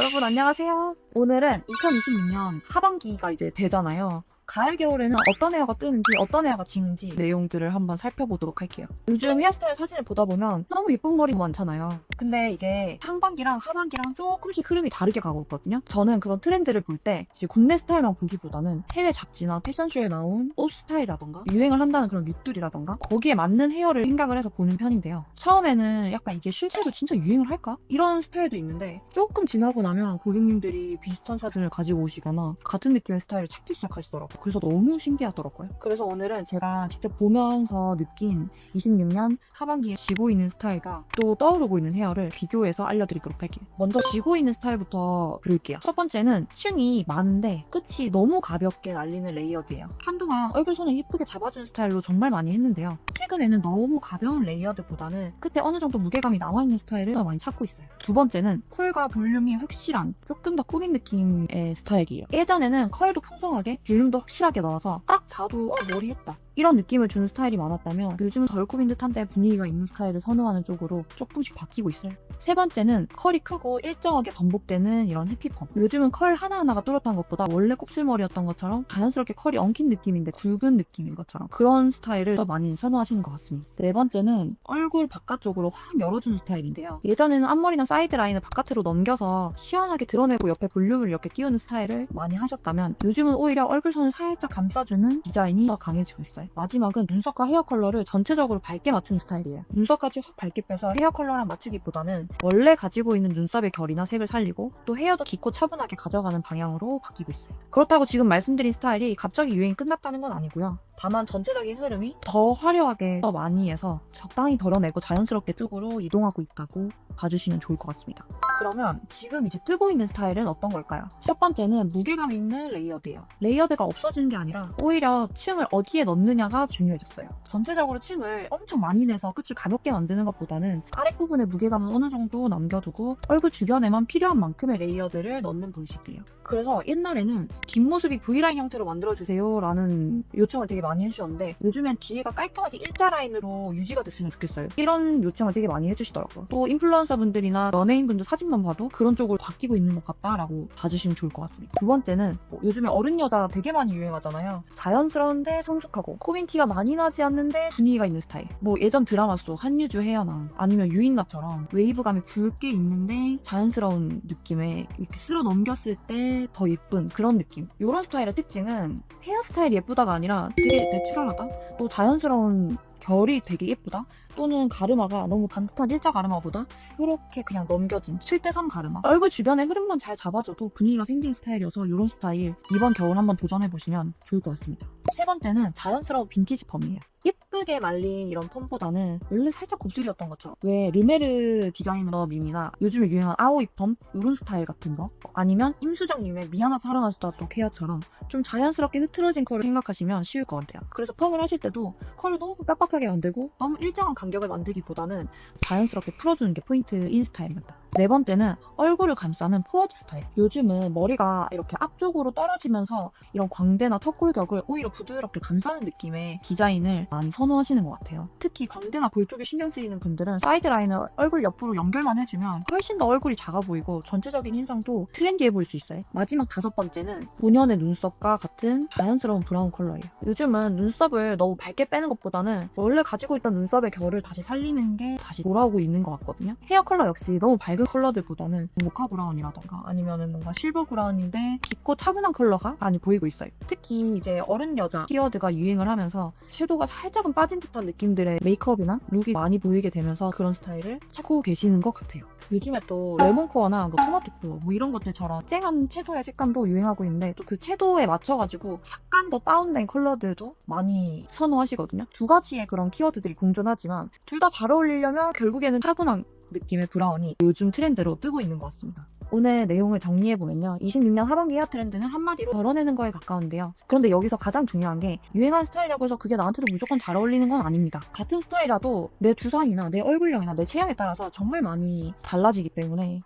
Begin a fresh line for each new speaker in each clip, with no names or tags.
여러분 안녕하세요. 오늘은 2026년 하반기가 이제 되잖아요. 가을 겨울에는 어떤 헤어가 뜨는지 어떤 헤어가 지는지 내용들을 한번 살펴보도록 할게요. 요즘 헤어스타일 사진을 보다 보면 너무 예쁜 머리 많잖아요. 근데 이게 상반기랑 하반기랑 조금씩 흐름이 다르게 가고 있거든요. 저는 그런 트렌드를 볼 때 국내 스타일만 보기보다는 해외 잡지나 패션쇼에 나온 옷 스타일이라던가 유행을 한다는 그런 룩들이라던가 거기에 맞는 헤어를 생각을 해서 보는 편인데요. 처음에는 약간 이게 실제로 진짜 유행을 할까? 이런 스타일도 있는데 조금 지나고 나면 고객님들이 비슷한 사진을 가지고 오시거나 같은 느낌의 스타일을 찾기 시작하시더라고요. 그래서 너무 신기하더라고요. 그래서 오늘은 제가 직접 보면서 느낀 26년 하반기에 지고 있는 스타일과 또 떠오르고 있는 헤어를 비교해서 알려드리도록 할게요. 먼저 지고 있는 스타일부터 볼게요. 첫 번째는 층이 많은데 끝이 너무 가볍게 날리는 레이어드예요. 한동안 얼굴선을 예쁘게 잡아주는 스타일로 정말 많이 했는데요. 최근에는 너무 가벼운 레이어드보다는 끝에 어느 정도 무게감이 남아있는 스타일을 더 많이 찾고 있어요. 두 번째는 컬과 볼륨이 확실한 조금 더 꾸민 느낌의 스타일이에요. 예전에는 컬도 풍성하게 볼륨도 확실하게 넣어서 딱 봐도 머리 했다 이런 느낌을 주는 스타일이 많았다면 요즘은 덜 꾸민 듯한데 분위기가 있는 스타일을 선호하는 쪽으로 조금씩 바뀌고 있어요. 세 번째는 컬이 크고 일정하게 반복되는 이런 해피펌. 요즘은 컬 하나하나가 또렷한 것보다 원래 곱슬머리였던 것처럼 자연스럽게 컬이 엉킨 느낌인데 굵은 느낌인 것처럼 그런 스타일을 더 많이 선호하시는 것 같습니다. 네 번째는 얼굴 바깥쪽으로 확 열어주는 스타일인데요. 예전에는 앞머리나 사이드 라인을 바깥으로 넘겨서 시원하게 드러내고 옆에 볼륨을 이렇게 띄우는 스타일을 많이 하셨다면 요즘은 오히려 얼굴선을 살짝 감싸주는 디자인이 더 강해지고 있어요. 마지막은 눈썹과 헤어 컬러를 전체적으로 밝게 맞추는 스타일이에요. 눈썹까지 확 밝게 빼서 헤어 컬러랑 맞추기보다는 원래 가지고 있는 눈썹의 결이나 색을 살리고 또 헤어도 깊고 차분하게 가져가는 방향으로 바뀌고 있어요. 그렇다고 지금 말씀드린 스타일이 갑자기 유행이 끝났다는 건 아니고요. 다만 전체적인 흐름이 더 화려하게 더 많이 해서 적당히 덜어내고 자연스럽게 쪽으로 이동하고 있다고 봐주시면 좋을 것 같습니다. 그러면 지금 이제 뜨고 있는 스타일은 어떤 걸까요? 첫 번째는 무게감 있는 레이어드예요. 레이어드가 없어지는 게 아니라 오히려 층을 어디에 넣느냐가 중요해졌어요. 전체적으로 층을 엄청 많이 내서 끝을 가볍게 만드는 것보다는 아랫부분에 무게감을 어느 정도 남겨두고 얼굴 주변에만 필요한 만큼의 레이어드를 넣는 방식이에요. 그래서 옛날에는 뒷모습이 V라인 형태로 만들어주세요 라는 요청을 되게 많이 해주셨는데 요즘엔 뒤에가 깔끔하게 일자 라인으로 유지가 됐으면 좋겠어요. 이런 요청을 되게 많이 해주시더라고요. 또 인플루언서 분들이나 연예인분들 사진만 봐도 그런 쪽으로 바뀌고 있는 것 같다라고 봐주시면 좋을 것 같습니다. 두 번째는 요즘에 어른 여자 되게 많이 유행하잖아요. 자연스러운데 성숙하고 꾸민 티가 많이 나지 않는데 분위기가 있는 스타일. 예전 드라마 속 한유주 헤어나 아니면 유인나처럼 웨이브감이 굵게 있는데 자연스러운 느낌에 이렇게 쓸어 넘겼을 때 더 예쁜 그런 느낌. 이런 스타일의 특징은 헤어스타일이 예쁘다가 아니라 되게 내추럴하다. 또 자연스러운 결이 되게 예쁘다. 또는 가르마가 너무 반듯한 일자 가르마보다 이렇게 그냥 넘겨진 7:3 가르마. 얼굴 주변에 흐름만 잘 잡아줘도 분위기가 생긴 스타일이어서 이런 스타일 이번 겨울 한번 도전해보시면 좋을 것 같습니다. 세 번째는 자연스러운 빈티지 펌이에요. 예쁘게 말린 이런 펌보다는 원래 살짝 곱슬이었던 것처럼 왜 르메르 디자이너 밈이나 요즘에 유행한 아오이 펌 이런 스타일 같은 거 아니면 임수정님의 미안하다 사랑하셨다 또 케어처럼 좀 자연스럽게 흐트러진 컬을 생각하시면 쉬울 것 같아요. 그래서 펌을 하실 때도 컬을 너무 빡빡하게 만들고 너무 일정한 간격을 만들기보다는 자연스럽게 풀어주는 게 포인트인 스타일입니다. 네 번째는 얼굴을 감싸는 포어드 스타일. 요즘은 머리가 이렇게 앞쪽으로 떨어지면서 이런 광대나 턱골격을 오히려 부드럽게 감싸는 느낌의 디자인을 많이 선호하시는 것 같아요. 특히 광대나 볼 쪽에 신경 쓰이는 분들은 사이드 라인을 얼굴 옆으로 연결만 해주면 훨씬 더 얼굴이 작아 보이고 전체적인 인상도 트렌디해 보일 수 있어요. 마지막 다섯 번째는 본연의 눈썹과 같은 자연스러운 브라운 컬러예요. 요즘은 눈썹을 너무 밝게 빼는 것보다는 원래 가지고 있던 눈썹의 결을 다시 살리는 게 다시 돌아오고 있는 것 같거든요. 헤어 컬러 역시 너무 밝은 컬러들보다는 모카 브라운이라던가 아니면은 뭔가 실버 브라운인데 깊고 차분한 컬러가 많이 보이고 있어요. 특히 이제 어른 여자 키워드가 유행을 하면서 섀도우가 살짝은 빠진 듯한 느낌들의 메이크업이나 룩이 많이 보이게 되면서 그런 스타일을 찾고 계시는 것 같아요. 요즘에 또 레몬코어나 토마토 코어 이런 것들처럼 쨍한 섀도우의 색감도 유행하고 있는데 또 그 섀도우에 맞춰가지고 약간 더 다운된 컬러들도 많이 선호하시거든요. 두 가지의 그런 키워드들이 공존하지만 둘 다 잘 어울리려면 결국에는 차분한 느낌의 브라운이 요즘 트렌드로 뜨고 있는 것 같습니다. 오늘 내용을 정리해보면요. 26년 하반기 헤어 트렌드는 한마디로 덜어내는 거에 가까운데요. 그런데 여기서 가장 중요한 게 유행한 스타일이라고 해서 그게 나한테도 무조건 잘 어울리는 건 아닙니다. 같은 스타일이라도 내 두상이나 내 얼굴형이나 내 체형에 따라서 정말 많이 달라지기 때문에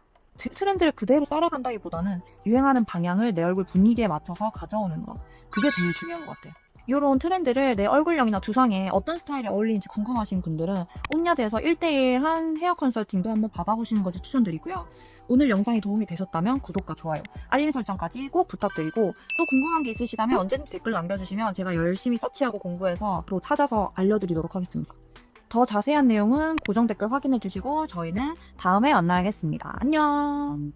트렌드를 그대로 따라간다기보다는 유행하는 방향을 내 얼굴 분위기에 맞춰서 가져오는 것. 그게 제일 중요한 것 같아요. 이런 트렌드를 내 얼굴형이나 두상에 어떤 스타일이 어울리는지 궁금하신 분들은 옴냐드에서 1:1 한 헤어 컨설팅도 한번 받아보시는 것을 추천드리고요. 오늘 영상이 도움이 되셨다면 구독과 좋아요, 알림 설정까지 꼭 부탁드리고 또 궁금한 게 있으시다면 언제든지 댓글 남겨주시면 제가 열심히 서치하고 공부해서 또 찾아서 알려드리도록 하겠습니다. 더 자세한 내용은 고정 댓글 확인해주시고 저희는 다음에 만나겠습니다. 안녕.